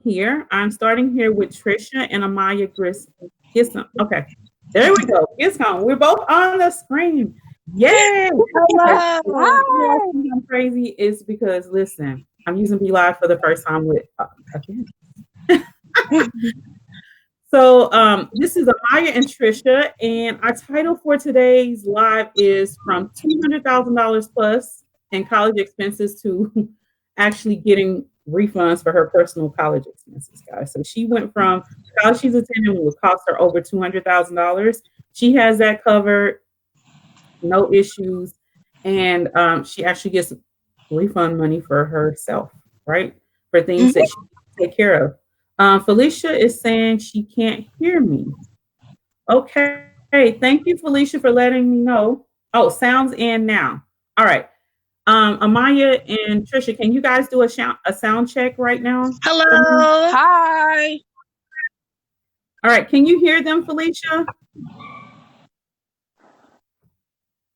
here. I'm starting here with Tricia and Amaya Grissom. Okay, there we go. Grissom. We're both on the screen. Yay! Hello. I'm crazy is because listen, I'm using Be Live for the first time with again. So this is Amaya and Tricia, and our title for today's live is from $200,000 plus in college expenses to actually getting refunds for her personal college expenses, guys. So she went from college she's attending would cost her over $200,000. She has that covered, no issues, and she actually gets refund money for herself, right? For things that she take care of. Felicia is saying she can't hear me. Okay, thank you, Felicia, for letting me know. Oh, sounds in now. All right. Amaya and Tricia, can you guys do a sound check right now? Hello. Hi. All right, can you hear them, Felicia?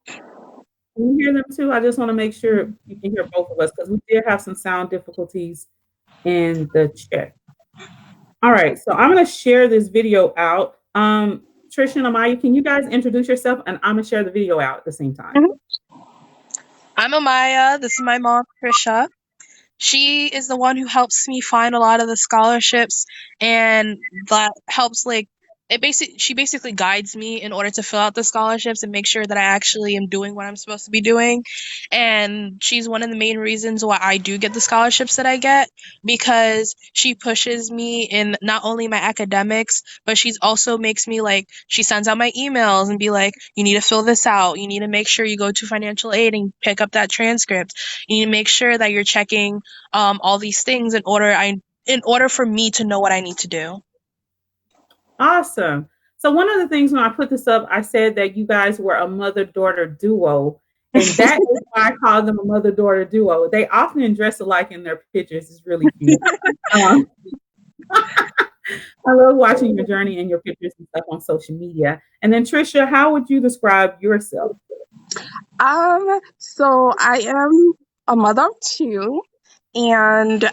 Can you hear them too? I just want to make sure you can hear both of us because we did have some sound difficulties in the chat. All right, so I'm going to share this video out. Tricia and Amaya, can you guys introduce yourself? And I'm going to share the video out at the same time. I'm Amaya. This is my mom, Tricia. She is the one who helps me find a lot of the scholarships, and that helps she basically guides me in order to fill out the scholarships and make sure that I actually am doing what I'm supposed to be doing. And she's one of the main reasons why I do get the scholarships that I get, because she pushes me in not only my academics, but she's also makes me she sends out my emails and be like, you need to fill this out. You need to make sure you go to financial aid and pick up that transcript. You need to make sure that you're checking all these things in order for me to know what I need to do. Awesome. So one of the things when I put this up, I said that you guys were a mother-daughter duo. And that is why I call them a mother-daughter duo. They often dress alike in their pictures. It's really cute. I love watching your journey and your pictures and stuff on social media. And then Tricia, how would you describe yourself? So I am a mother of two, and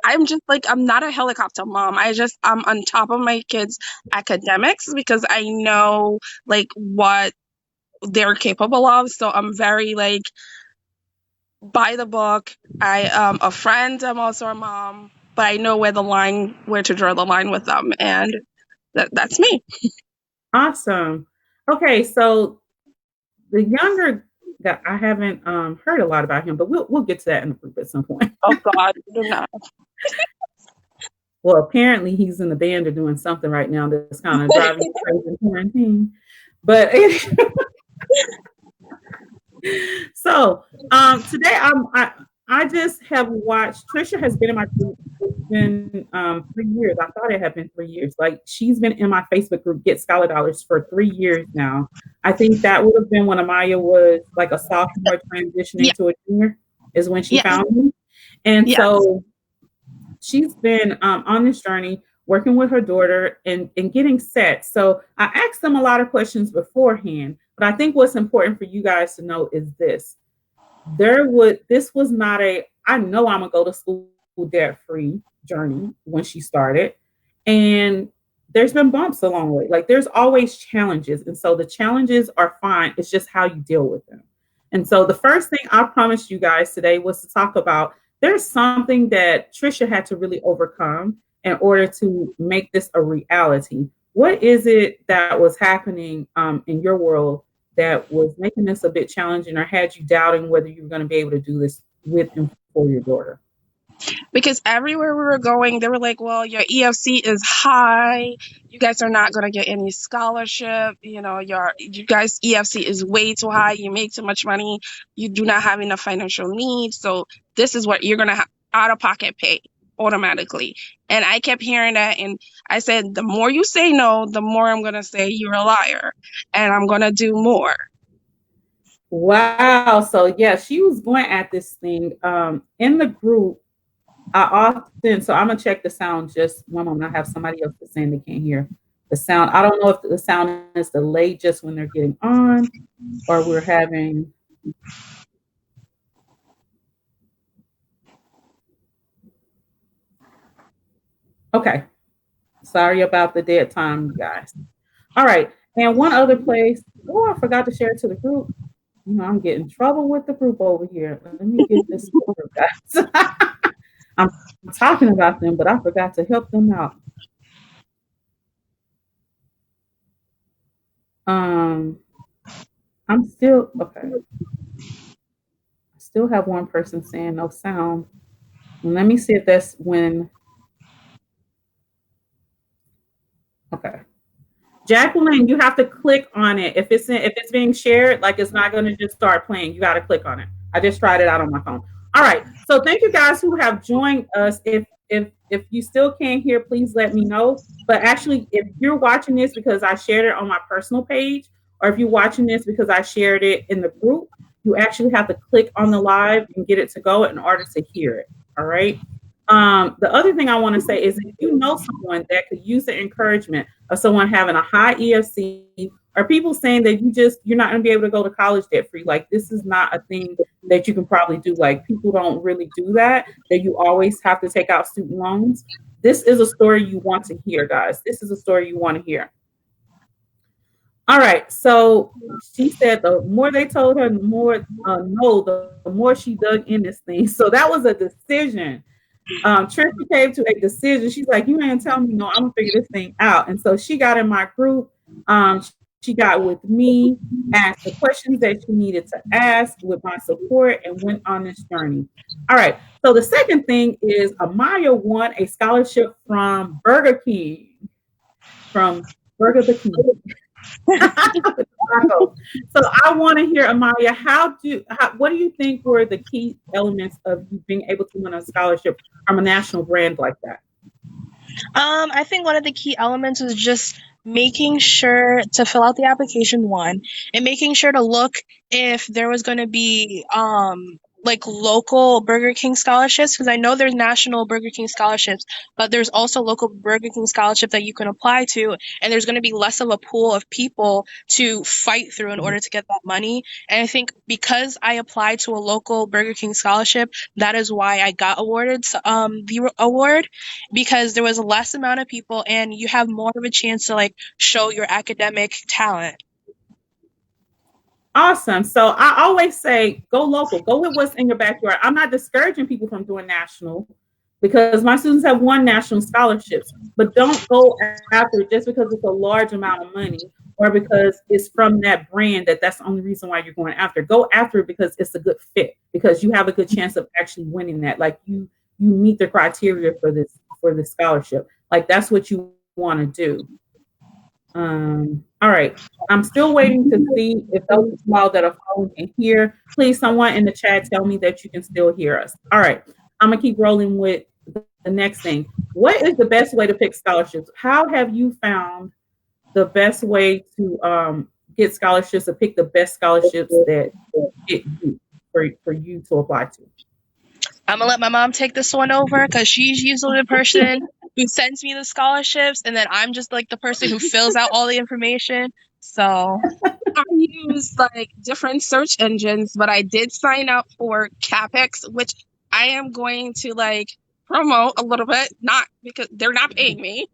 I'm just I'm not a helicopter mom. I'm on top of my kids' academics because I know what they're capable of. So I'm very by the book. I am a friend. I'm also a mom, but I know where to draw the line with them, and that's me. Awesome. Okay, so the younger guy, I haven't heard a lot about him, but we'll get to that in a group at some point. Oh God, do not. Well, apparently he's in the band or doing something right now that's kind of driving me crazy in quarantine. But so today I just have watched. Tricia has been in my group. It's been 3 years. I thought it had been 3 years. She's been in my Facebook group, Get Scholar Dollars, for 3 years now. I think that would have been when Amaya was a sophomore transitioning to a junior, is when she found me. And so she's been on this journey working with her daughter and getting set. So I asked them a lot of questions beforehand, but I think what's important for you guys to know is this. This was not I know I'm gonna go to school debt-free journey when she started. And there's been bumps along the way. There's always challenges. And so the challenges are fine. It's just how you deal with them. And so the first thing I promised you guys today was to talk about there's something that Tricia had to really overcome in order to make this a reality. What is it that was happening in your world that was making this a bit challenging or had you doubting whether you were going to be able to do this with and for your daughter? Because everywhere we were going, they were like, well, your EFC is high. You guys are not going to get any scholarship. You guys' EFC is way too high. You make too much money. You do not have enough financial needs. So this is what you're going to have out of pocket pay automatically. And I kept hearing that. And I said, the more you say no, the more I'm going to say you're a liar. And I'm going to do more. Wow. So yeah, she was going at this thing in the group. So I'm gonna check the sound just one moment. I have somebody else that's saying they can't hear the sound. I don't know if the sound is delayed just when they're getting on or we're having. Okay. Sorry about the dead time, you guys. All right. And one other place. Oh, I forgot to share it to the group. You know, I'm getting in trouble with the group over here. Let me get this over, guys. I'm talking about them, but I forgot to help them out. Um, I'm still okay. I still have one person saying no sound. Let me see if that's when. Okay. Jacqueline, you have to click on it. If it's being shared, like it's not going to just start playing. You got to click on it. I just tried it out on my phone. All right. So thank you guys who have joined us. If you still can't hear, please let me know. But actually, if you're watching this because I shared it on my personal page, or if you're watching this because I shared it in the group, you actually have to click on the live and get it to go in order to hear it. All right. The other thing I want to say is if you know someone that could use the encouragement of someone having a high EFC or people saying that you're not going to be able to go to college debt free, like this is not a thing that you can probably do. Like people don't really do that you always have to take out student loans. This is a story you want to hear, guys. This is a story you want to hear. All right, so she said the more they told her, the more the more she dug in this thing. So that was a decision. Tricia came to a decision. She's like, you ain't telling me no, I'm gonna figure this thing out. And so she got in my group. She got with me, asked the questions that she needed to ask with my support, and went on this journey. All right. So the second thing is Amaya won a scholarship from Burger King. From Burger the King. So I want to hear, Amaya, what do you think were the key elements of you being able to win a scholarship from a national brand like that? I think one of the key elements was just making sure to fill out the application, one, and making sure to look if there was going to be like local Burger King scholarships, because I know there's national Burger King scholarships, but there's also local Burger King scholarship that you can apply to, and there's going to be less of a pool of people to fight through in order to get that money. And I think because I applied to a local Burger King scholarship, that is why I got awarded the award, because there was a less amount of people and you have more of a chance to like show your academic talent. Awesome. So I always say, go local, go with what's in your backyard. I'm not discouraging people from doing national because my students have won national scholarships, but don't go after it just because it's a large amount of money or because it's from that brand that's the only reason why you're going after. Go after it because it's a good fit, because you have a good chance of actually winning that. Like you meet the criteria for this scholarship. Like that's what you want to do. All right. I'm still waiting to see if those of y'all that are following can hear. Please, someone in the chat tell me that you can still hear us. All right. I'm going to keep rolling with the next thing. What is the best way to pick scholarships? How have you found the best way to get scholarships or pick the best scholarships that fit you for you to apply to? I'm going to let my mom take this one over because she's usually the person who sends me the scholarships, and then I'm just like the person who fills out all the information. So I use like different search engines, but I did sign up for CapEx, which I am going to like promote a little bit, not because they're not paying me,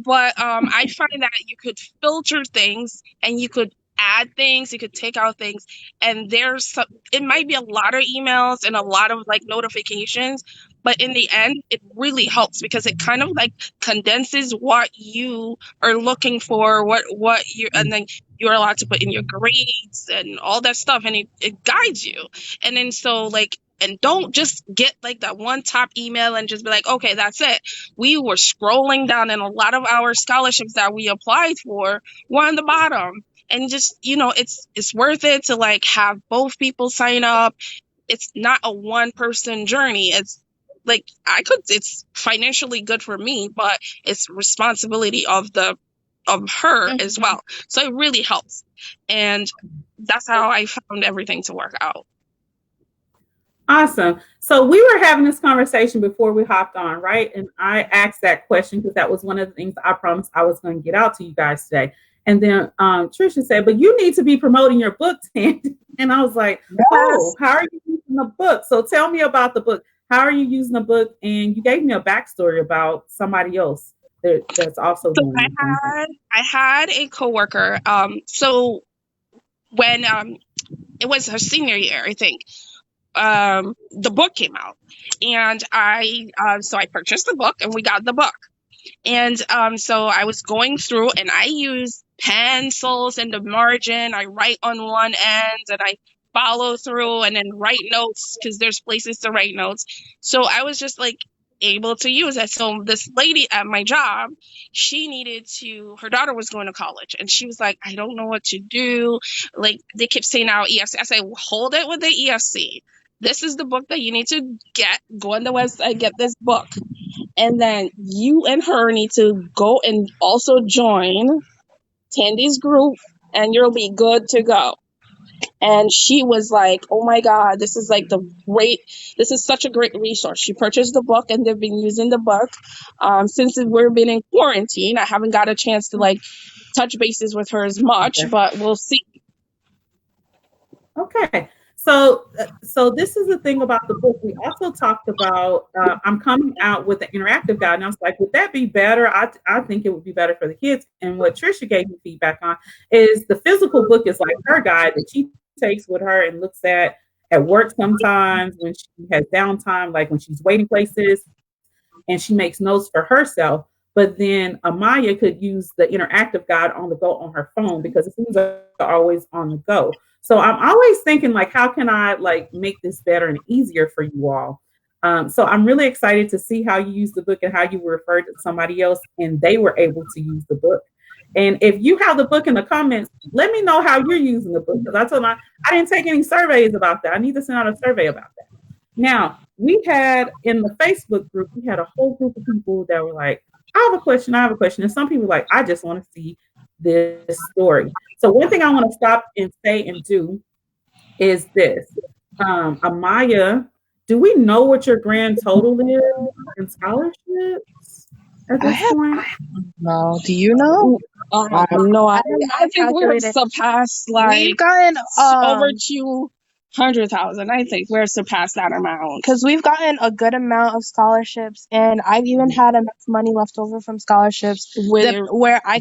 but I find that you could filter things and you could add things, you could take out things, and it might be a lot of emails and a lot of like notifications, but in the end it really helps because it kind of like condenses what you are looking for, what you, and then you're allowed to put in your grades and all that stuff, and it guides you. And then so like, and don't just get like that one top email and just be like, okay, that's it. We were scrolling down, and a lot of our scholarships that we applied for were on the bottom. And just, it's worth it to like have both people sign up. It's not a one person journey. It's like it's financially good for me, but it's responsibility of her as well. So it really helps. And that's how I found everything to work out. Awesome. So we were having this conversation before we hopped on, right? And I asked that question because that was one of the things I promised I was going to get out to you guys today. And then Tricia said, but you need to be promoting your book, Tandy. And I was like, oh, how are you using the book? So tell me about the book. How are you using the book? And you gave me a backstory about somebody else that's also So doing the same thing. I had a coworker. So when it was her senior year, I think, the book came out, and I purchased the book, and we got the book. And so I was going through, and I use pencils in the margin. I write on one end, and I follow through, and then write notes because there's places to write notes. So I was just like able to use it. So this lady at my job, her daughter was going to college, and she was like, I don't know what to do. Like, they kept saying now EFC. I said, hold it with the EFC. This is the book that you need to get. Go on the website, get this book. And then you and her need to go and also join Tandy's group, and you'll be good to go. And she was like, oh my God, this is such a great resource. She purchased the book, and they've been using the book since we've been in quarantine. I haven't got a chance to like touch bases with her as much, but we'll see. Okay. So this is the thing about the book. We also talked about, I'm coming out with an interactive guide. And I was like, would that be better? I think it would be better for the kids. And what Tricia gave me feedback on is the physical book is like her guide that she takes with her and looks at work sometimes when she has downtime, like when she's waiting places, and she makes notes for herself. But then Amaya could use the interactive guide on the go on her phone because the things are always on the go. So I'm always thinking, like, how can I like make this better and easier for you all? So I'm really excited to see how you use the book and how you referred to somebody else and they were able to use the book. And if you have the book in the comments, let me know how you're using the book, because I told them I didn't take any surveys about that. I need to send out a survey about that. Now, we had in the Facebook group, we had a whole group of people that were like, I have a question. And some people were like, I just want to see this story. So one thing I want to stop and say and do is this. Amaya, do we know what your grand total is in scholarships at this point? No, do you know? No, I think we've calculated. surpassed We've gotten over 200,000. I think we're surpassed that amount. because we've gotten a good amount of scholarships, and I've even had enough money left over from scholarships where I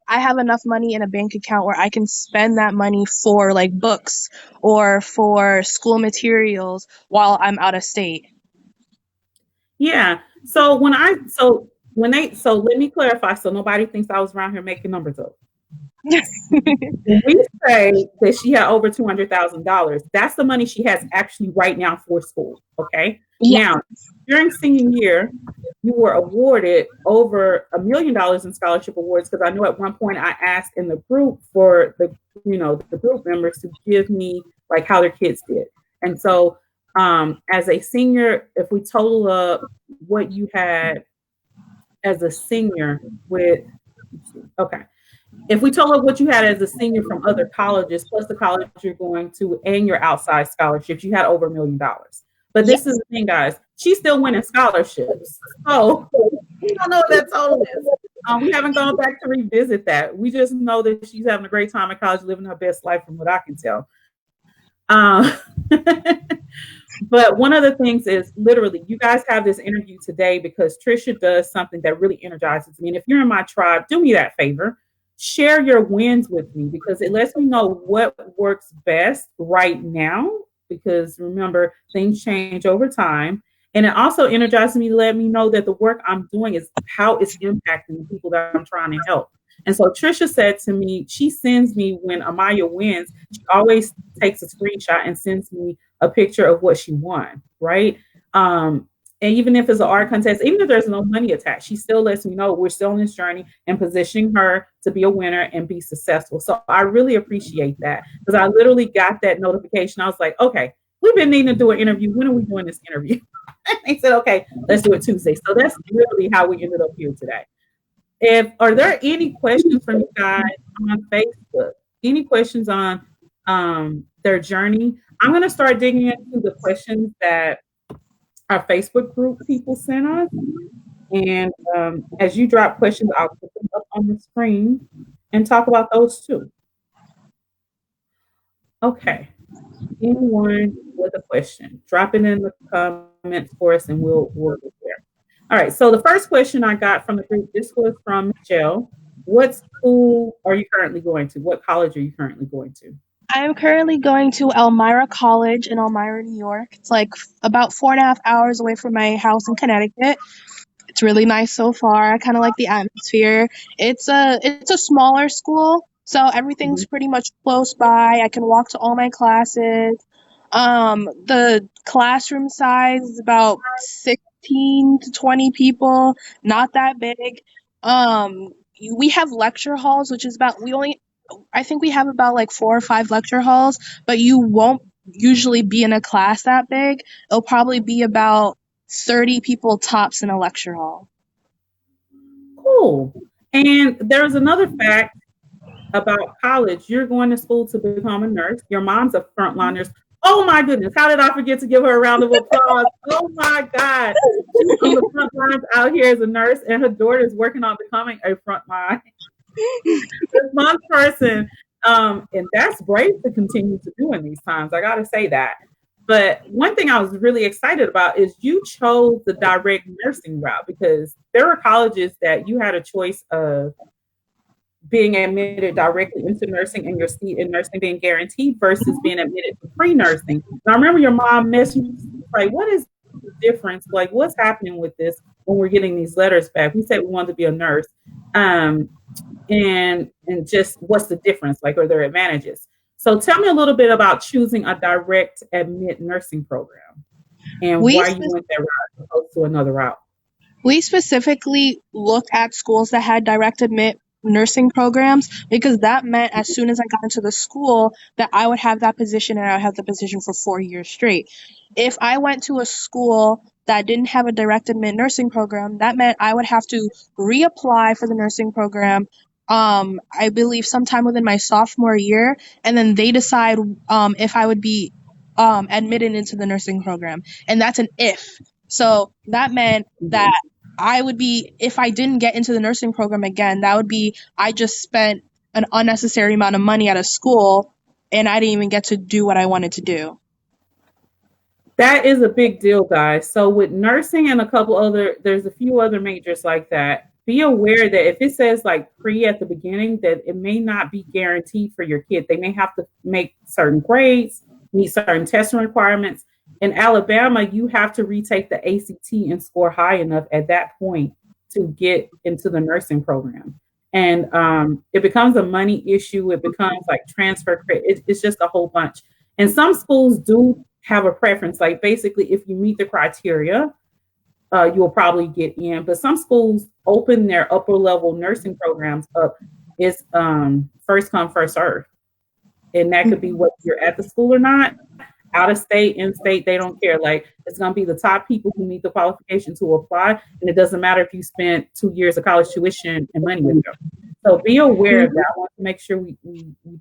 have enough money in a bank account where I can spend that money for like books or for school materials while I'm out of state. Yeah. So let me clarify so nobody thinks I was around here making numbers up. When we say that she had over $200,000, that's the money she has actually right now for school. Okay. Yeah. Now, during senior year, you were awarded over $1 million in scholarship awards, because I know at one point I asked in the group for the group members to give me like how their kids did. And so as a senior, if we total up what you had as a senior if we total up what you had as a senior from other colleges, plus the college you're going to and your outside scholarships, you had over $1 million. But this is the thing, guys. She's still winning scholarships. So we don't know what that total is. We haven't gone back to revisit that. We just know that she's having a great time at college, living her best life from what I can tell. But one of the things is, literally, you guys have this interview today because Tricia does something that really energizes me. And if you're in my tribe, do me that favor. Share your wins with me, because it lets me know what works best right now. Because remember, things change over time. And it also energizes me to let me know that the work I'm doing is how it's impacting the people that I'm trying to help. And so Tricia said to me, she sends me, when Amaya wins, she always takes a screenshot and sends me a picture of what she won, right? And even if it's an art contest, even if there's no money attached, she still lets me know we're still on this journey and positioning her to be a winner and be successful. So I really appreciate that, because I literally got that notification. I was like, okay, we've been needing to do an interview. When are we doing this interview? They said, okay, let's do it Tuesday. So that's literally how we ended up here today. Are there any questions from you guys on Facebook? Any questions on their journey? I'm going to start digging into the questions that our Facebook group people sent us. And as you drop questions, I'll put them up on the screen and talk about those too. Okay. Anyone with a question, drop it in the comments for us, and we'll get there. All right. So the first question I got from the group, this was from Michelle. What school are you currently going to? What college are you currently going to? I'm currently going to Elmira College in Elmira, New York. It's like about 4.5 hours away from my house in Connecticut. It's really nice so far. I kind of like the atmosphere. It's a smaller school, so everything's Mhm. pretty much close by. I can walk to all my classes. The classroom size is about 16 to 20 people, not that big. We have lecture halls, which is about we only I think we have about like 4 or 5 lecture halls, but you won't usually be in a class that big. It'll probably be about 30 people tops in a lecture hall. Cool. And there's another fact about college. You're going to school to become a nurse. Your mom's a frontline nurse. Oh my goodness. How did I forget to give her a round of applause? Oh my God. She's on the front lines out here as a nurse, and her daughter is working on becoming a frontline response person. And that's brave to continue to do in these times. I got to say that. But one thing I was really excited about is you chose the direct nursing route, because there were colleges that you had a choice of being admitted directly into nursing and your seat in nursing being guaranteed versus being admitted to pre-nursing. And I remember your mom messaged me like, what is the difference? Like, what's happening with this when we're getting these letters back? We said we wanted to be a nurse. And just what's the difference? Like, are there advantages? So tell me a little bit about choosing a direct admit nursing program and We why you went that route as opposed to another route. we specifically looked at schools that had direct admit nursing programs because that meant as soon as I got into the school that I would have that position and I would have the position for 4 years straight. If I went to a school that didn't have a direct admit nursing program, that meant I would have to reapply for the nursing program. I believe sometime within my sophomore year, and then they decide if I would be admitted into the nursing program, and that's an if. So that meant that I would be, if I didn't get into the nursing program again, that would be, I just spent an unnecessary amount of money at a school and I didn't even get to do what I wanted to do. That is a big deal, guys. So with nursing and a couple other, there's a few other majors like that. Be aware that if it says like pre at the beginning, that it may not be guaranteed for your kid. They may have to make certain grades, meet certain testing requirements. In Alabama, you have to retake the ACT and score high enough at that point to get into the nursing program. And it becomes a money issue. It becomes like transfer credit. It's just a whole bunch. And some schools do have a preference. Like basically, if you meet the criteria, you'll probably get in. But some schools open their upper level nursing programs up. It's first come, first serve. And that could be whether you're at the school or not, out of state, in state, they don't care. Like it's going to be the top people who meet the qualification to apply. And it doesn't matter if you spent 2 years of college tuition and money with them. So be aware of that. I want to make sure we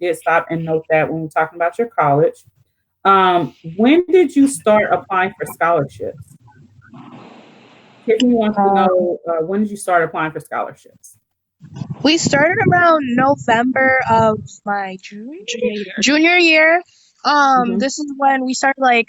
did stop and note that when we're talking about your college. When did you start applying for scholarships? Tiffany wants to know, when did you start applying for scholarships? We started around November of my junior year. This is when we started like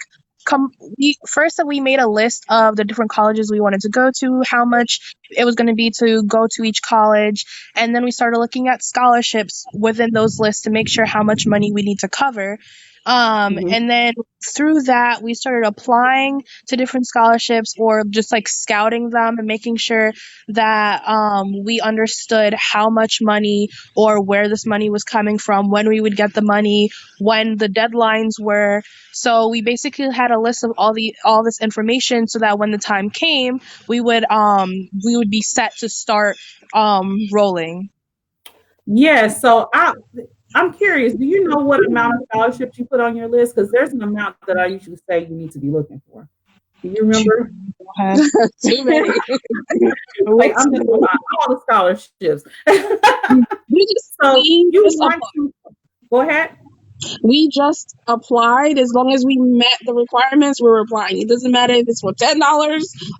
we made a list of the different colleges we wanted to go to, how much it was going to be to go to each college, and then we started looking at scholarships within those lists to make sure how much money we need to cover. And then through that, we started applying to different scholarships or just like scouting them and making sure that we understood how much money or where this money was coming from, when we would get the money, when the deadlines were. So we basically had a list of all this information so that when the time came, we would be set to start rolling. Yeah, so I'm curious, do you know what amount of scholarships you put on your list? Because there's an amount that I usually say you need to be looking for. Do you remember? Too many. Like, I'm just about all the scholarships. Go ahead. We just applied. As long as we met the requirements, we're applying. It doesn't matter if it's for $10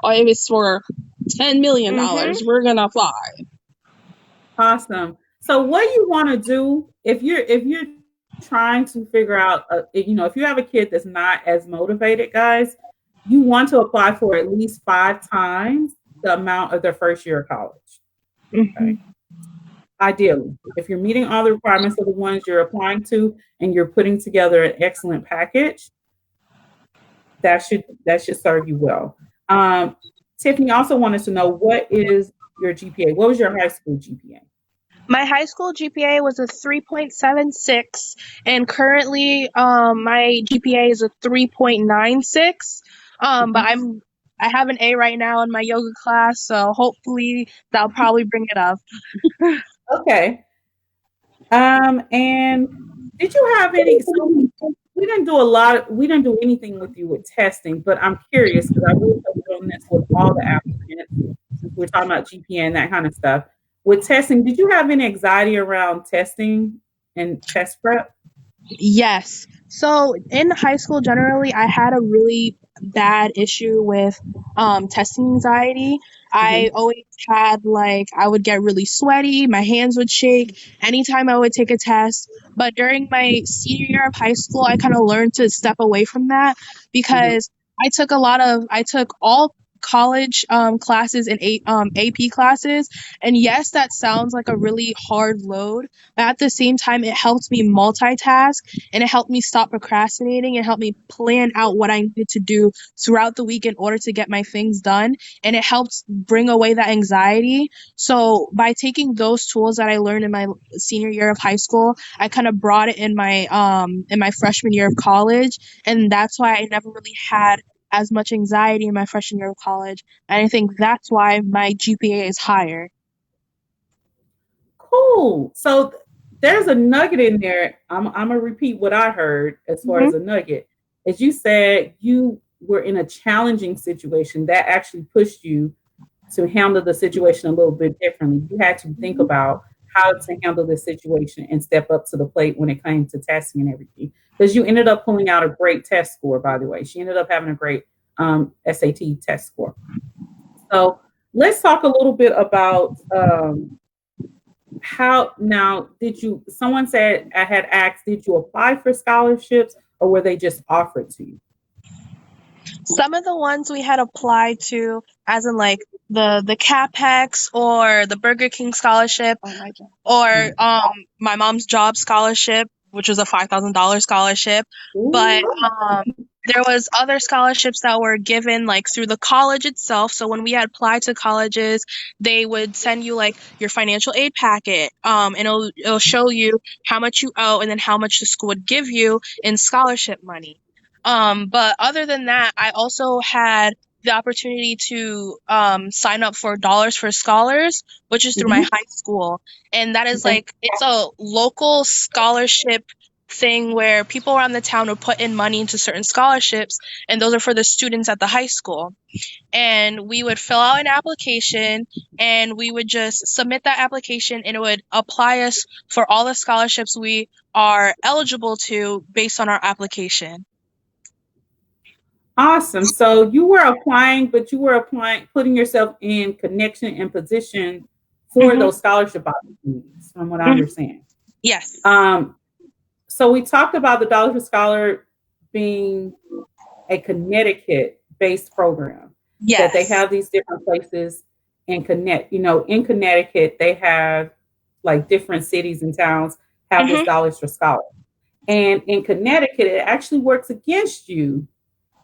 or if it's for $10 million. We're gonna apply. Awesome. So what you want to do if you're trying to figure out, if you have a kid that's not as motivated, guys, you want to apply for at least 5 times the amount of their first year of college. Okay. Ideally, if you're meeting all the requirements of the ones you're applying to and you're putting together an excellent package, that should serve you well. Tiffany also wanted to know, what is your GPA? What was your high school GPA? My high school GPA was a 3.76, and currently my GPA is a 3.96. But I have an A right now in my yoga class, so hopefully that'll probably bring it up. Okay. And did you have any? So we didn't do anything with you with testing, but I'm curious because I will be doing this with all the applicants since we're talking about GPA and that kind of stuff. With testing, did you have any anxiety around testing and test prep? Yes. So in high school, generally, I had a really bad issue with testing anxiety. I always had I would get really sweaty, my hands would shake anytime I would take a test. But during my senior year of high school, I kind of learned to step away from that because I took all college classes and AP classes. And yes, that sounds like a really hard load, but at the same time, it helped me multitask and it helped me stop procrastinating. It helped me plan out what I needed to do throughout the week in order to get my things done. And it helped bring away that anxiety. So by taking those tools that I learned in my senior year of high school, I kind of brought it in my freshman year of college. And that's why I never really had as much anxiety in my freshman year of college. And I think that's why my GPA is higher. Cool. So there's a nugget in there. I'm gonna repeat what I heard as far as a nugget. As you said, you were in a challenging situation that actually pushed you to handle the situation a little bit differently. You had to think about how to handle this situation and step up to the plate when it came to testing and everything. Because you ended up pulling out a great test score, by the way. She ended up having a great SAT test score. So let's talk a little bit about how now someone said, I had asked, did you apply for scholarships or were they just offered to you? Some of the ones we had applied to, as in the CAPEX or the Burger King scholarship, or my mom's job scholarship, which was a $5,000 scholarship. Ooh. But there was other scholarships that were given through the college itself. So when we had applied to colleges, they would send you your financial aid packet, and it'll show you how much you owe and then how much the school would give you in scholarship money. But other than that, I also had the opportunity to sign up for Dollars for Scholars, which is through my high school. And that is it's a local scholarship thing where people around the town would put in money into certain scholarships, and those are for the students at the high school. And we would fill out an application and we would just submit that application, and it would apply us for all the scholarships we are eligible to based on our application. Awesome. So you were applying, but you were putting yourself in connection and position for those scholarship opportunities, from what I understand. Yes. So we talked about the Dollars for Scholar being a Connecticut-based program. Yes. That they have these different places in in Connecticut, they have different cities and towns have this Dollars for Scholar. And in Connecticut, it actually works against you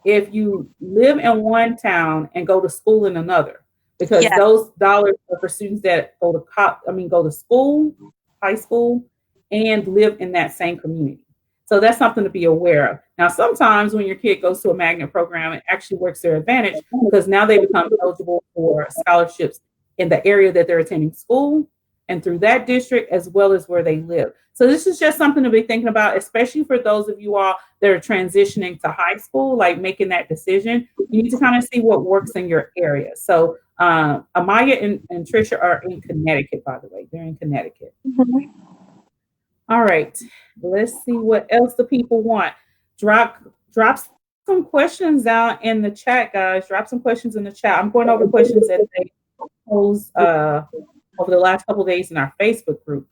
if you live in one town and go to school in another, because those dollars are for students that go to school, high school, and live in that same community. So that's something to be aware of. Now, sometimes when your kid goes to a magnet program, it actually works to their advantage because now they become eligible for scholarships in the area that they're attending school and through that district, as well as where they live. So this is just something to be thinking about, especially for those of you all that are transitioning to high school, making that decision. You need to kind of see what works in your area. So Amaya and Tricia are in Connecticut, by the way. They're in Connecticut. All right. Let's see what else the people want. Drop some questions down in the chat, guys. Drop some questions in the chat. I'm going over questions that they posed over the last couple of days in our Facebook group.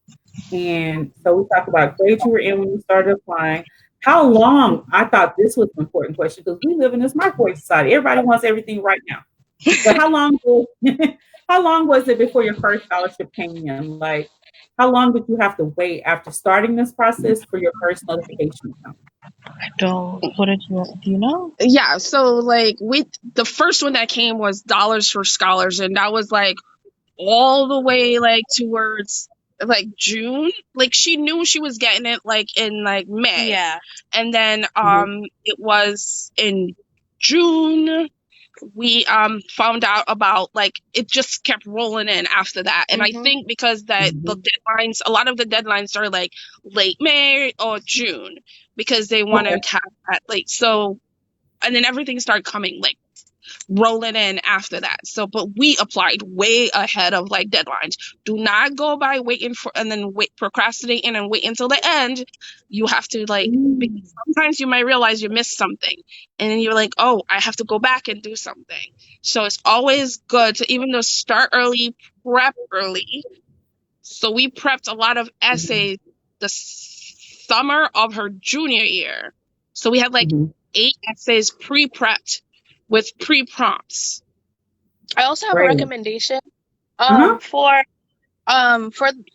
And so we talked about grade you were in when you started applying. How long? I thought this was an important question because we live in this microwave society. Everybody wants everything right now. But how long how long was it before your first scholarship came in? Like, how long did you have to wait after starting this process for your first notification to come? What did you do? You know? Yeah, so like the first one that came was Dollars for Scholars, and that was like all the way like towards like June. Like she knew she was getting it like in like May. Yeah. And then Mhm. it was in June we found out about, like, it just kept rolling in after that. And I think because that the Mhm. deadlines, a lot of the deadlines are like late May or June, because they want Okay. to have that like so, and then everything started coming like rolling in after that. So, but we applied way ahead of like deadlines. Do not go by waiting for and then procrastinating and wait until the end. You have to like, because Mm. sometimes you might realize you missed something, and then you're like, oh, I have to go back and do something. So it's always good to, even though, start early, prep early. So we prepped a lot of Mhm. essays the summer of her junior year. So we had like Mhm. 8 essays pre-prepped with pre-prompts. I also have a Great. recommendation Uh-huh. for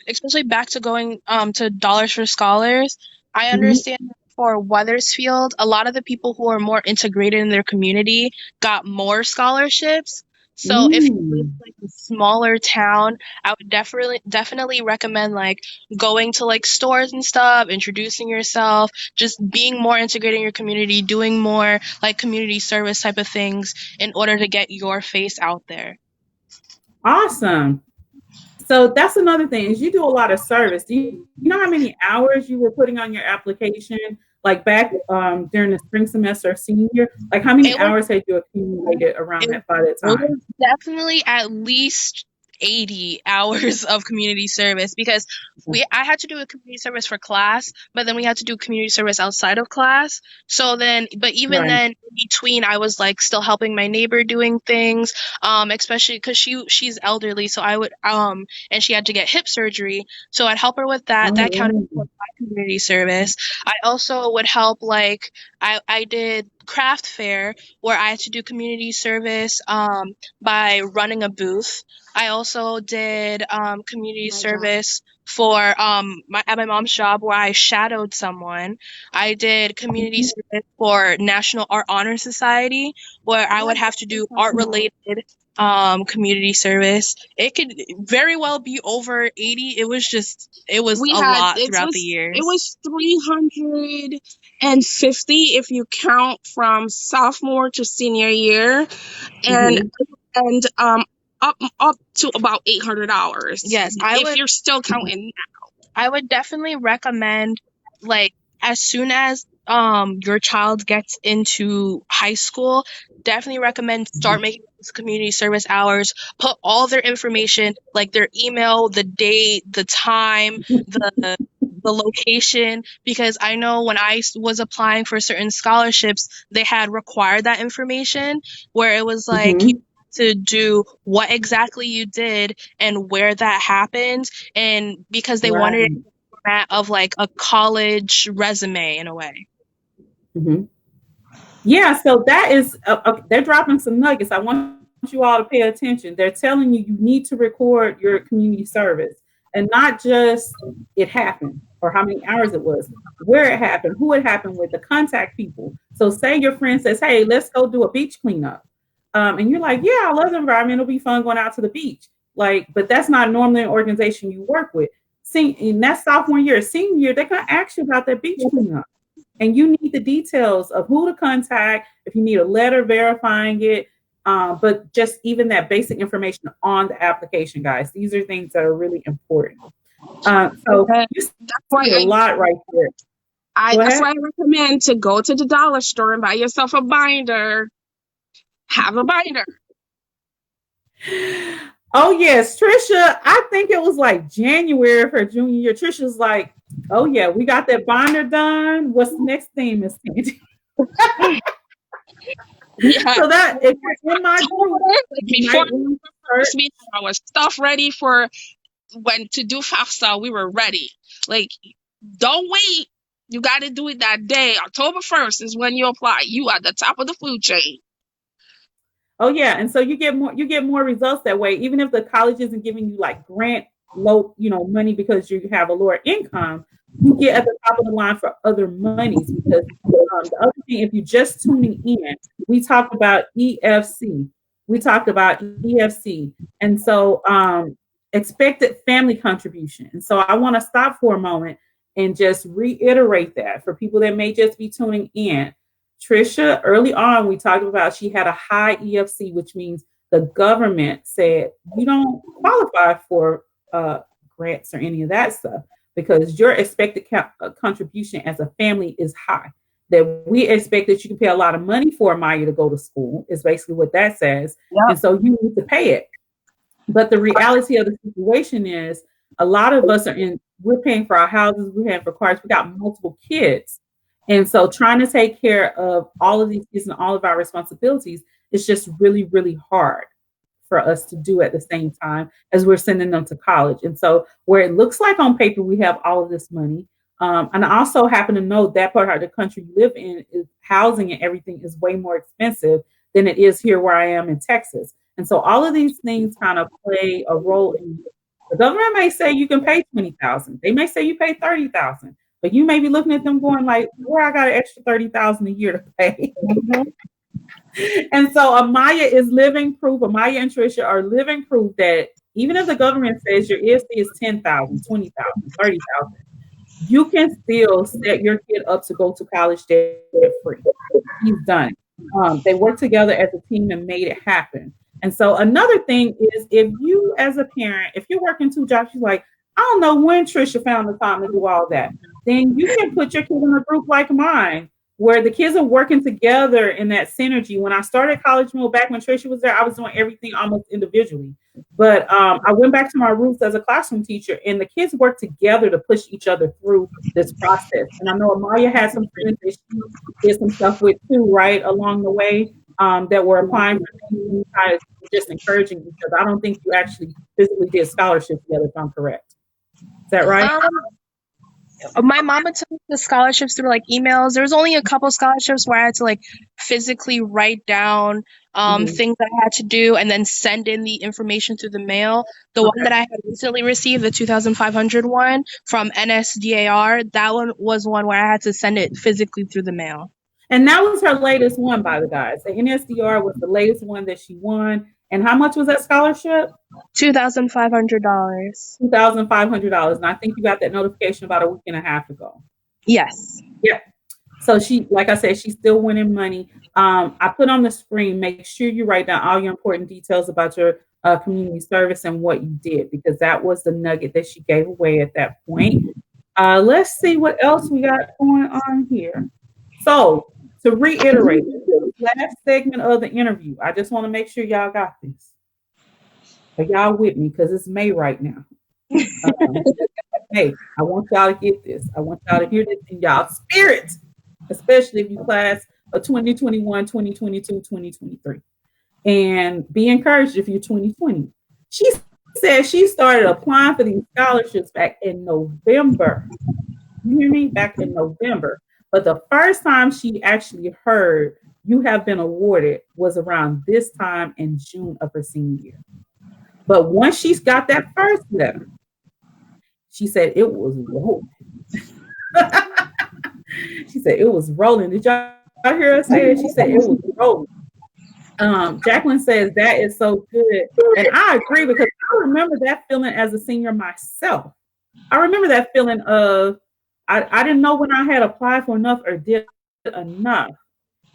especially back to going to Dollars for Scholars. I Mhm. understand that for Weathersfield, a lot of the people who are more integrated in their community got more scholarships. So if you live Mm. in like a smaller town, I would definitely recommend like going to like stores and stuff, introducing yourself, just being more integrated in your community, doing more like community service type of things in order to get your face out there. Awesome. So that's another thing is you do a lot of service. Do you know how many hours you were putting on your application, like back during the spring semester of senior year? Like how many It was hours had you accumulated around It, that by that it time? was definitely at least 80 hours of community service because I had to do a community service for class, but then we had to do community service outside of class. So then, but even Right. then, in between, I was like still helping my neighbor doing things, especially because she's elderly, so I would and she had to get hip surgery, so I'd help her with that. That counted Oh, for my community service. I also would help like I did craft fair where I had to do community service by running a booth. I also did community My job. service for at my mom's job where I shadowed someone. I did community mhm. service for National Art Honor Society where I would What have to are you do art talking about? related community service. It could very well be over 80. It was We a had lot throughout the it years. was 350 if you count from sophomore to senior year, and Mhm. up to about 800 hours Yes, if you're still counting. I would definitely recommend, like, as soon as your child gets into high school, definitely recommend start Mhm. making these community service hours. Put all their information, like their email, the date, the time, the location, because I know when was applying for certain scholarships, they had required that information where it was like you Mhm. had to do what exactly you did and where that happened, and because they wanted it Right. in the format of like a college resume in a way. Mhm. Yeah, so that is they're dropping some nuggets. I want you all to pay attention. They're telling you you need to record your community service and not just it happened or how many hours it was, where it happened, who it happened with, the contact people. So say your friend says, "Hey, let's go do a beach cleanup," and you're like, "Yeah, I love the environment. It'll be fun going out to the beach." Like, but that's not normally an organization you work with. See, and that's sophomore year, senior year, they're gonna ask you about that beach cleanup. And you need the details of who to contact, if you need a letter verifying it, but just even that basic information on the application, guys. These are things that are really important. So And you that's why said a lot right there. Go that's why ahead. I recommend to go to the dollar store and buy yourself a binder. Have a binder. Oh yes, Tricia. I think it was like January of her junior year. Tricia's like, "Oh yeah, we got that binder done. What's the next thing, Miss Sandy?" Yeah. So that if you're in my group, October, like you before might want to first, search. we had our stuff ready for when to do FAFSA, we were ready. Like, don't wait. You got to do it that day. October 1st is when you apply. You at the top of the food chain. Oh yeah, and so you get more results that way. Even if the college isn't giving you like grant low, money because you have a lower income, you get at the top of the line for other monies because the other thing, if you're just tuning in, we talked about EFC, and so expected family contribution. And so I want to stop for a moment and just reiterate that for people that may just be tuning in. Tricia, early on, we talked about she had a high EFC, which means the government said you don't qualify for grants or any of that stuff because your expected contribution as a family is high. That we expect that you can pay a lot of money for Maya to go to school is basically what that says. Yep. And so you need to pay it. But the reality of the situation is a lot of us we're paying for our houses, we're paying for cars, we got multiple kids. And so trying to take care of all of these kids and all of our responsibilities is just really, really hard for us to do at the same time as we're sending them to college. And so where it looks like on paper we have all of this money, and I also happen to know that part of the country you live in is housing and everything is way more expensive than it is here where I am in Texas. And so all of these things kind of play a role in the government may say you can pay $20,000. They may say you pay $30,000, but you may be looking at them going like, where I got an extra $30,000 a year to pay. And so Amaya is living proof. Amaya and Tricia are living proof that even if the government says your ESC is $10,000, $20,000, $30,000, you can still set your kid up to go to college debt free. He's done. They worked together as a team and made it happen. And so another thing is if you as a parent, if you're working two jobs, you're like, I don't know when Tricia found the time to do all that. Then you can put your kid in a group like mine where the kids are working together in that synergy. When I started CollegeMode back when Tricia was there, I was doing everything almost individually. But I went back to my roots as a classroom teacher, and the kids worked together to push each other through this process. And I know Amaya had some friends that she did some stuff with too, right, along the way that were applying for things, just encouraging each other. I don't think you actually physically did scholarships together, if I'm correct. Is that right? My mama took the scholarships through like emails. There was only a couple scholarships where I had to like physically write down things that I had to do and then send in the information through the mail. The one that I had recently received, the 2,500 one from NSDAR, that one was one where I had to send it physically through the mail. And that was her latest one, by the guys. The NSDR was the latest one that she won. And how much was that scholarship? $2,500. $2,500. And I think you got that notification about a week and a half ago. Yes. Yeah. So she, like I said, she's still winning money. I put on the screen, make sure you write down all your important details about your community service and what you did, because that was the nugget that she gave away at that point. Let's see what else we got going on here. So to reiterate, last segment of the interview, I just want to make sure y'all got this. Are y'all with me? Because it's May right now. Hey, I want y'all to get this. I want y'all to hear this in y'all spirit, especially if you class of 2021, 2022, 2023. And be encouraged if you're 2020. She said she started applying for these scholarships back in November. You hear me? Back in November. But the first time she actually heard you have been awarded was around this time in June of her senior year. But once she's got that first letter, she said it was rolling. She said it was rolling. Did y'all hear her say it? She said it was rolling. Jacqueline says that is so good. And I agree, because I remember that feeling as a senior myself. I remember that feeling of I didn't know when I had applied for enough or did enough.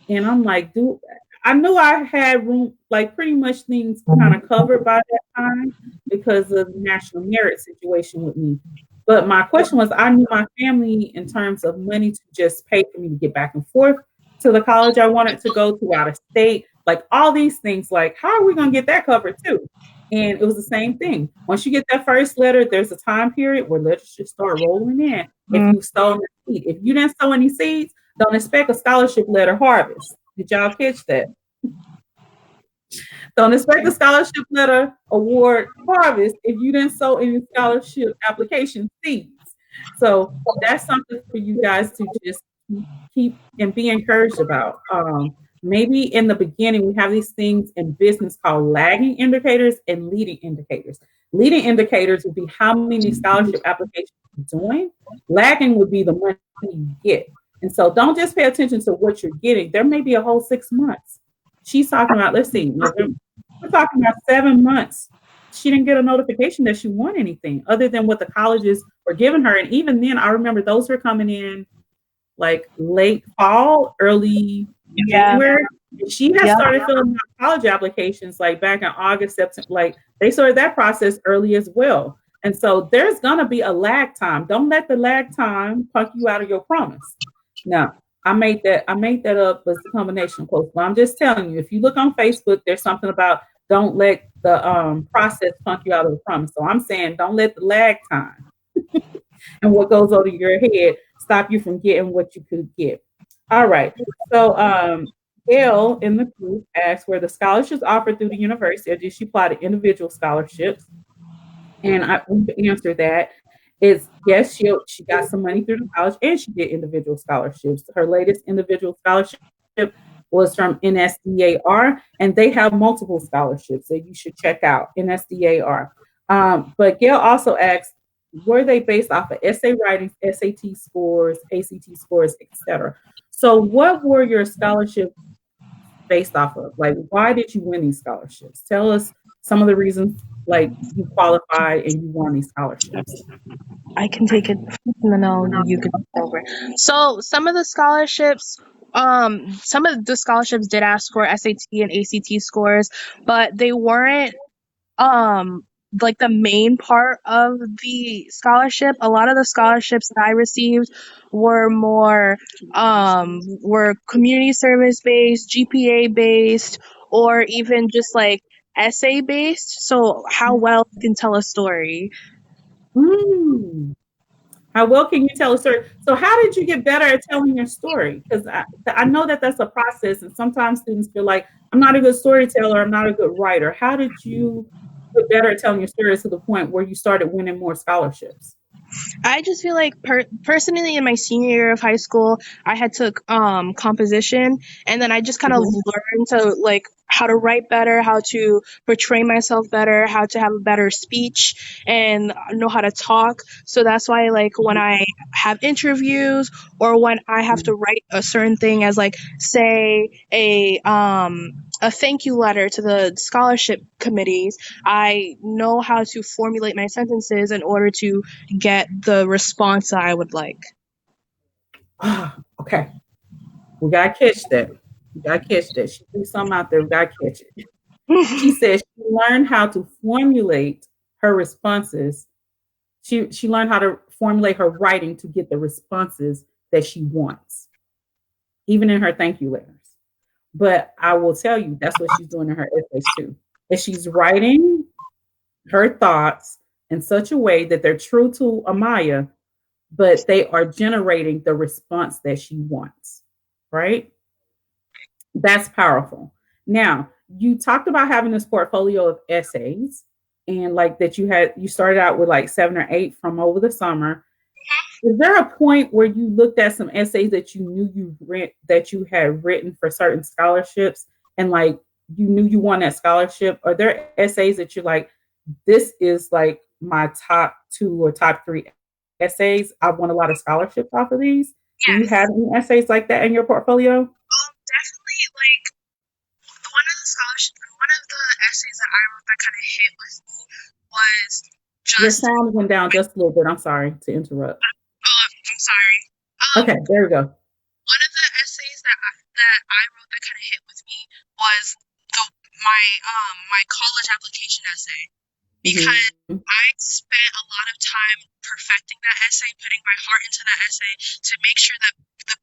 And I'm like, dude, I knew I had room, like pretty much things kind of covered by that time because of the national merit situation with me. But my question was, I knew my family in terms of money to just pay for me to get back and forth to the college I wanted to go to, out of state, like all these things, like how are we going to get that covered too? And it was the same thing. Once you get that first letter, there's a time period where letters just start rolling in. If you sow a seed, if you didn't sow any seeds, don't expect a scholarship letter harvest. Did y'all catch that? Don't expect a scholarship letter award harvest if you didn't sow any scholarship application seeds. So that's something for you guys to just keep and be encouraged about. Maybe in the beginning, we have these things in business called lagging indicators and leading indicators. Leading indicators would be how many scholarship applications you're doing. Lagging would be the money you get. And so don't just pay attention to what you're getting. There may be a whole 6 months. She's talking about, let's see, November, we're talking about 7 months. She didn't get a notification that she won anything other than what the colleges were giving her. And even then, I remember those were coming in like late fall, early January. She has started filling out college applications like back in August, September. Like they started that process early as well. And so there's gonna be a lag time. Don't let the lag time punk you out of your promise. Now, I made that up as a combination of quotes. But I'm just telling you, if you look on Facebook, there's something about don't let the process punk you out of the promise. So I'm saying don't let the lag time and what goes over your head stop you from getting what you could get. All right. So Gail in the group asked were the scholarships offered through the university or did she apply to individual scholarships? And we answered that is yes, she got some money through the college and she did individual scholarships. Her latest individual scholarship was from NSDAR, and they have multiple scholarships that you should check out. NSDAR. But Gail also asked, were they based off of essay writings, SAT scores, ACT scores, etc.? So, what were your scholarships based off of? Like, why did you win these scholarships? Tell us some of the reasons, like you qualified and you won these scholarships. I can take it from the no, you can take over. So some of the scholarships did ask for SAT and ACT scores, but they weren't like the main part of the scholarship. A lot of the scholarships that I received were more were community service based, GPA based, or even just like essay based. So how well you can tell a story. How well can you tell a story? So, how did you get better at telling your story? Because I know that that's a process, and sometimes students feel like I'm not a good storyteller, I'm not a good writer. How did you get better at telling your story to the point where you started winning more scholarships? I just feel like personally in my senior year of high school, I had took composition, and then I just kind of learned to like how to write better, how to portray myself better, how to have a better speech and know how to talk. So that's why like when I have interviews or when I have to write a certain thing as like say a thank you letter to the scholarship committees, I know how to formulate my sentences in order to get the response that I would like. Okay. We got to catch that. We got to catch that. She threw something out there. We got to catch it. She said she learned how to formulate her responses. She learned how to formulate her writing to get the responses that she wants, even in her thank you letters. But I will tell you, that's what she's doing in her essays too. And she's writing her thoughts in such a way that they're true to Amaya, but they are generating the response that she wants, right? That's powerful. Now, you talked about having this portfolio of essays and like that you started out with like 7 or 8 from over the summer. Is there a point where you looked at some essays that you knew that you had written for certain scholarships and like you knew you won that scholarship? Are there essays that you're like, this is like my top 2 or top 3 essays? I won a lot of scholarships off of these. Yes. Do you have any essays like that in your portfolio? Definitely. Like one of the essays that I wrote that kind of hit with me was just. Your sound went down just a little bit. I'm sorry to interrupt. I'm sorry. Okay, there we go. One of the essays that I wrote that kind of hit with me was my college application essay, because I spent a lot of time perfecting that essay, putting my heart into that essay to make sure that the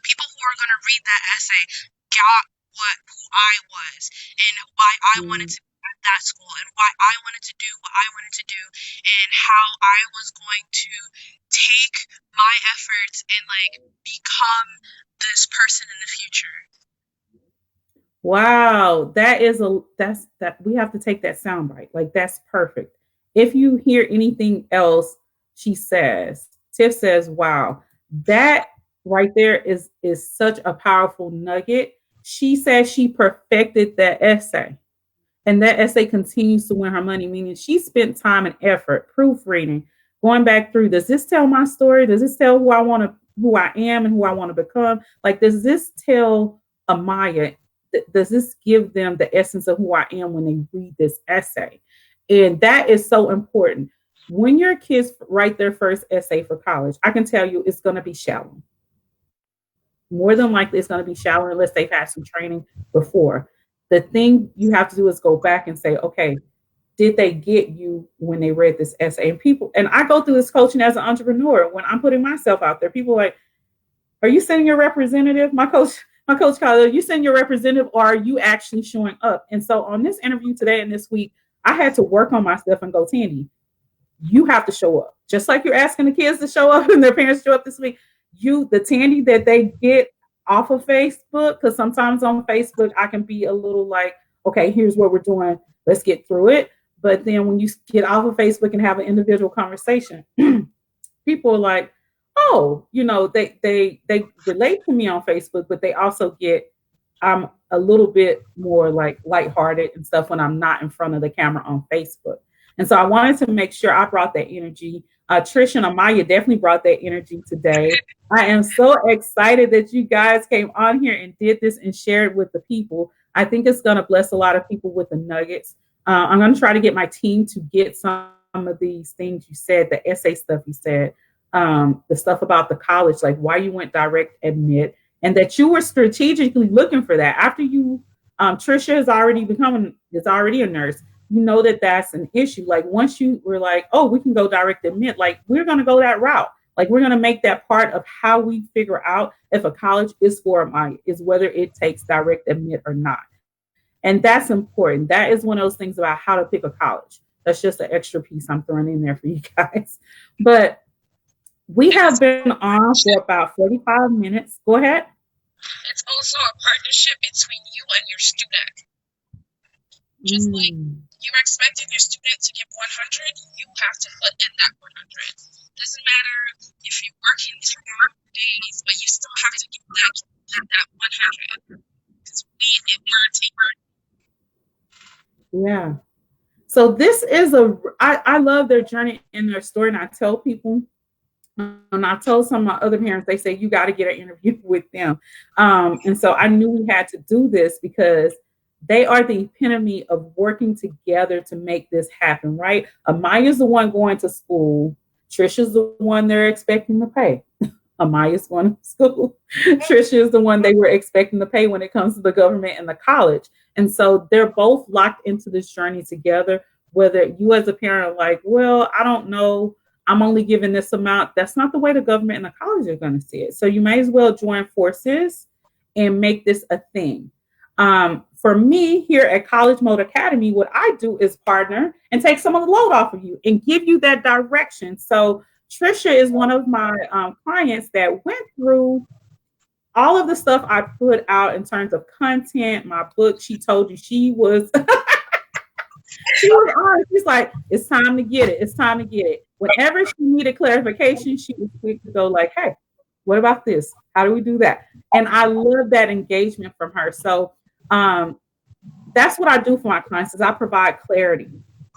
people who are going to read that essay got who I was and why I wanted to be at that school and why I wanted to do what I wanted to do and how I was going to take my efforts and like become this person in the future. Wow, that we have to take that soundbite. Like that's perfect. If you hear anything else she says, Tiff says, "Wow, that right there is such a powerful nugget." She says she perfected that essay. And that essay continues to win her money, meaning she spent time and effort proofreading, going back through. Does this tell my story? Does this tell who I am and who I want to become? Like, does this tell Amaya? Does this give them the essence of who I am when they read this essay? And that is so important. When your kids write their first essay for college, I can tell you it's going to be shallow. More than likely, it's going to be shallow unless they've had some training before. The thing you have to do is go back and say, okay, did they get you when they read this essay? And people, and I go through this coaching as an entrepreneur when I'm putting myself out there. People are like, are you sending your representative? My coach called, are you sending your representative or are you actually showing up? And so on this interview today and this week, I had to work on myself and go, Tandy, you have to show up. Just like you're asking the kids to show up and their parents show up this week. The Tandy that they get off of Facebook, because sometimes on Facebook I can be a little like, okay, here's what we're doing, let's get through it. But then when you get off of Facebook and have an individual conversation, people are like, oh, they relate to me on Facebook, but they also get I'm a little bit more like lighthearted and stuff when I'm not in front of the camera on Facebook. And so I wanted to make sure I brought that energy. Tricia and Amaya definitely brought that energy today. I am so excited that you guys came on here and did this and shared with the people. I think it's going to bless a lot of people with the nuggets. I'm going to try to get my team to get some of these things you said, the essay stuff you said, the stuff about the college, like why you went direct admit, and that you were strategically looking for that. After you, Tricia is already a nurse. You know that's an issue. Like once you were like, oh, we can go direct admit, like we're going to go that route. Like we're going to make that part of how we figure out if a college is for my, is whether it takes direct admit or not. And that's important. That is one of those things about how to pick a college. That's just an extra piece I'm throwing in there for you guys. But we have been on for about 45 minutes. Go ahead. It's also a partnership between you and your student. Just like you're expecting your student to give 100, you have to put in that 100. Doesn't matter if you're working 2 days, but you still have to give that 100. Because we're taking. Yeah. So this is I love their journey and their story. And I tell people, and I told some of my other parents, they say, you got to get an interview with them. And so I knew we had to do this because they are the epitome of working together to make this happen, right? Amaya's the one going to school. Tricia's the one they're expecting to pay. Amaya's going to school. Tricia is the one they were expecting to pay when it comes to the government and the college. And so they're both locked into this journey together, whether you as a parent are like, well, I don't know, I'm only giving this amount. That's not the way the government and the college are going to see it. So you may as well join forces and make this a thing. For me here at CollegeMode Academy, what I do is partner and take some of the load off of you and give you that direction. So Tricia is one of my clients that went through all of the stuff I put out in terms of content, my book. She told you she was she was honest. She's like, it's time to get it. It's time to get it. Whenever she needed clarification, she was quick to go like, hey, what about this? How do we do that? And I love that engagement from her. So that's what I do for my clients is I provide clarity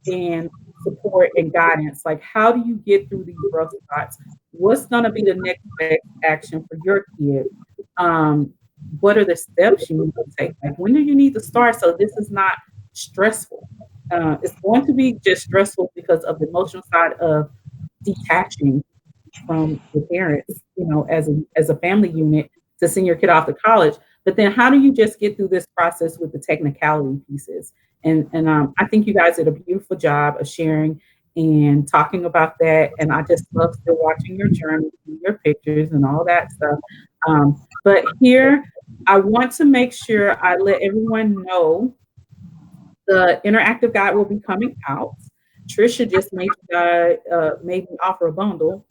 and support and guidance. Like, how do you get through these rough spots? What's going to be the next best action for your kid? What are the steps you need to take? Like, when do you need to start so this is not stressful? It's going to be just stressful because of the emotional side of detaching from the parents, as a family unit to send your kid off to college. But then how do you just get through this process with the technicality pieces? And I think you guys did a beautiful job of sharing and talking about that. And I just love still watching your journey, your pictures and all that stuff. But here, I want to make sure I let everyone know the interactive guide will be coming out. Tricia just made me offer a bundle.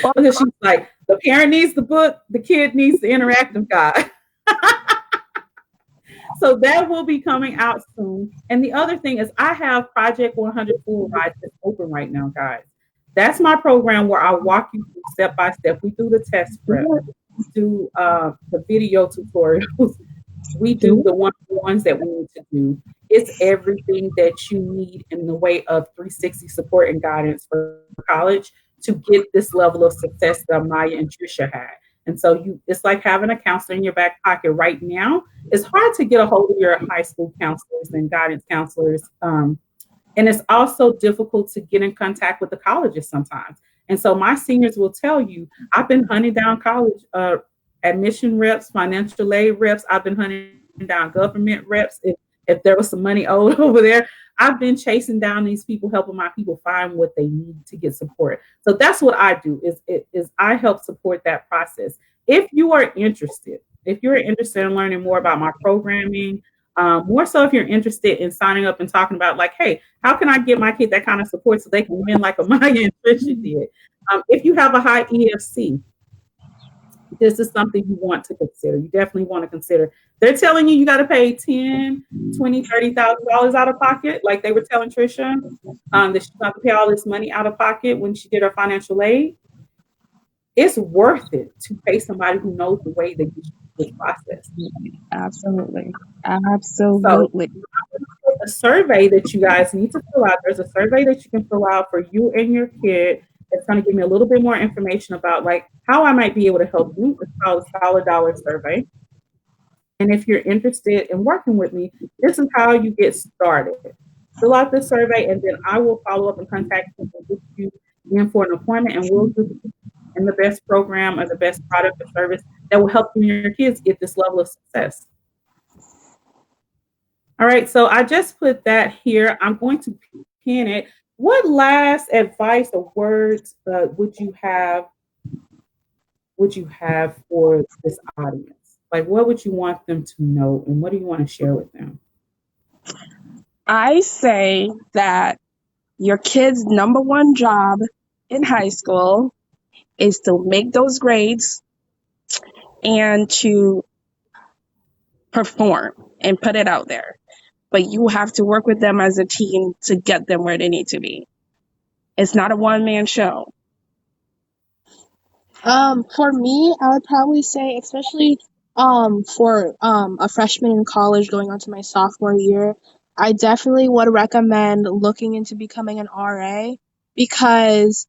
Because she's like, the parent needs the book, the kid needs the interactive guide. So that will be coming out soon. And the other thing is I have Project 100 Full Rides that's open right now, guys. That's my program where I walk you through step by step. We do the test prep, we do the video tutorials, we do the one-on-ones that we need to do. It's everything that you need in the way of 360 support and guidance for college to get this level of success that Maya and Tricia had. And so it's like having a counselor in your back pocket right now. It's hard to get a hold of your high school counselors and guidance counselors. And it's also difficult to get in contact with the colleges sometimes. And so my seniors will tell you, I've been hunting down college admission reps, financial aid reps. I've been hunting down government reps. If there was some money owed over there, I've been chasing down these people, helping my people find what they need to get support. So that's what I do is I help support that process. If you are interested, if you're interested in learning more about my programming, more so if you're interested in signing up and talking about like, hey, how can I get my kid that kind of support so they can win like a Maya and Tricia did? If you have a high EFC, this is something you want to consider. You definitely want to consider. They're telling you got to pay $10,000, $20,000, $30,000 out of pocket, like they were telling Tricia, that she's got to pay all this money out of pocket when she did her financial aid. It's worth it to pay somebody who knows the way that you should this process. Absolutely. Absolutely. So, a survey that you guys need to fill out. There's a survey that you can fill out for you and your kid. It's going to give me a little bit more information about like how I might be able to help you. It's called a Scholar Dollar survey. And if you're interested in working with me, this is how you get started. Fill out this survey, and then I will follow up and contact you and get you in for an appointment, and we'll do the best program or the best product or service that will help you and your kids get this level of success. All right, so I just put that here. I'm going to pin it. What last advice or words would you have for this audience? Like, what would you want them to know, and what do you want to share with them? I say that your kid's number one job in high school is to make those grades and to perform and put it out there. But you have to work with them as a team to get them where they need to be. It's not a one-man show. For me, I would probably say, especially for a freshman in college going on to my sophomore year, I definitely would recommend looking into becoming an RA, because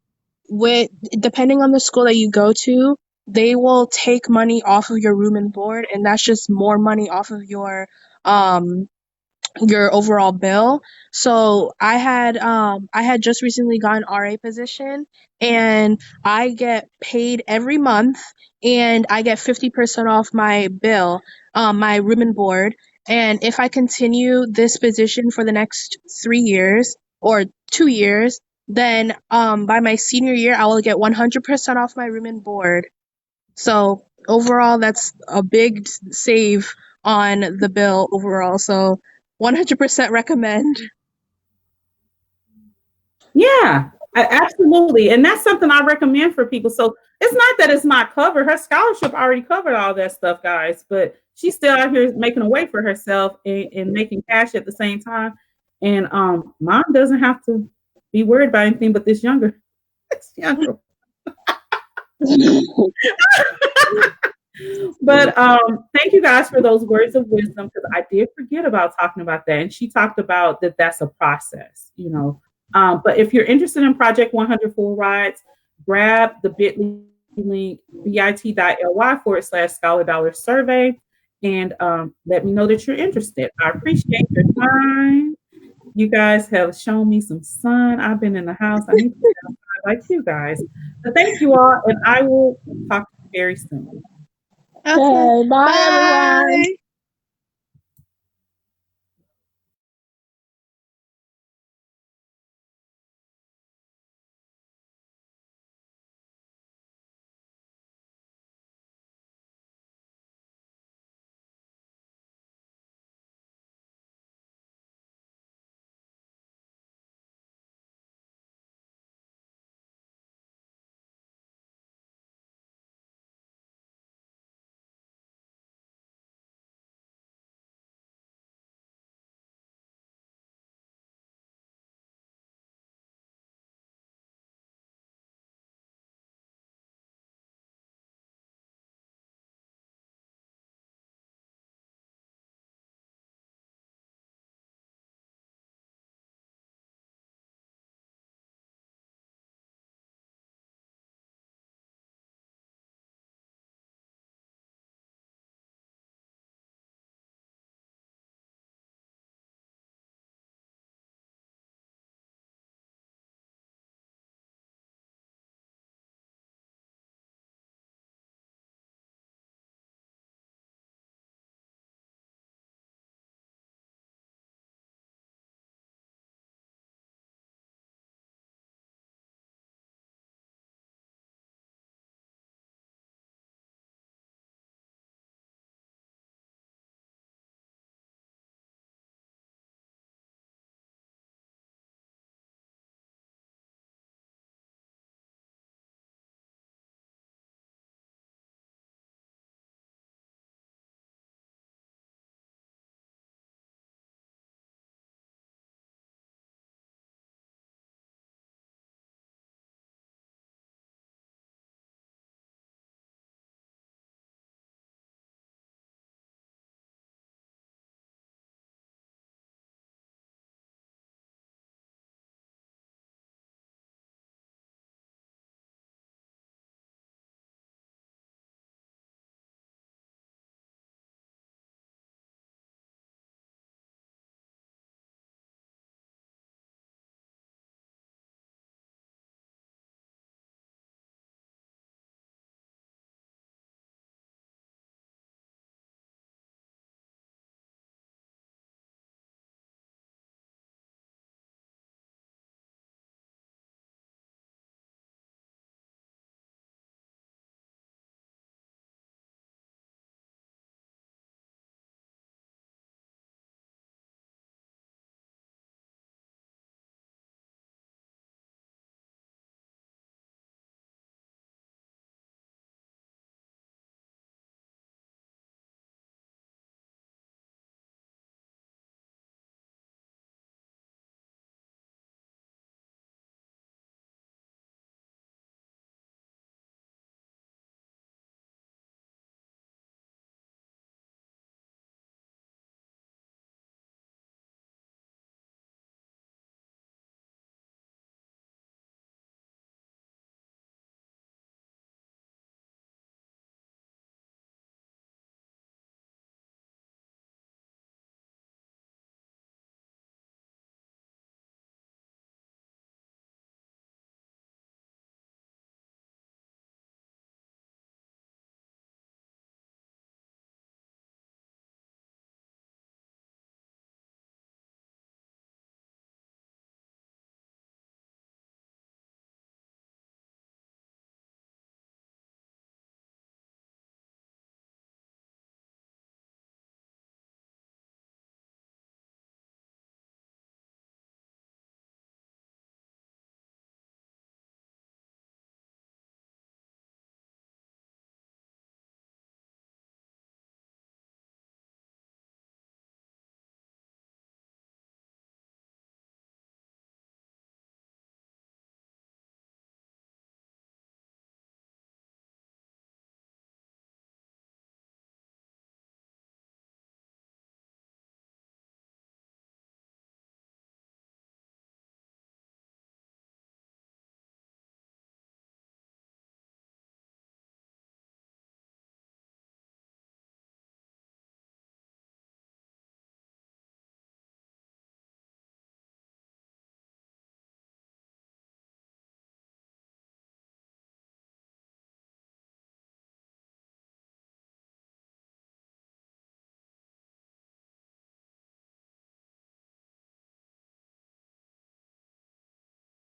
depending on the school that you go to, they will take money off of your room and board, and that's just more money off of your overall bill. So I had just recently got an RA position, and I get paid every month, and I get 50% off my bill, my room and board. And if I continue this position for the next 3 years or 2 years, then by my senior year, I will get 100% off my room and board. So overall, that's a big save on the bill overall. So 100% recommend. Yeah, absolutely. And that's something I recommend for people. So it's not that it's not covered. Her scholarship already covered all that stuff, guys, but she's still out here making a way for herself and making cash at the same time. And mom doesn't have to be worried about anything but this younger. But thank you guys for those words of wisdom, because I did forget about talking about that. And she talked about that's a process, you know. But if you're interested in Project 100 Full Rides, grab the bit.ly link, bit.ly/Scholar Dollar survey, and let me know that you're interested. I appreciate your time. You guys have shown me some sun. I've been in the house. I need to be outside like you guys. So thank you all, and I will talk to you very soon. Okay, bye everyone.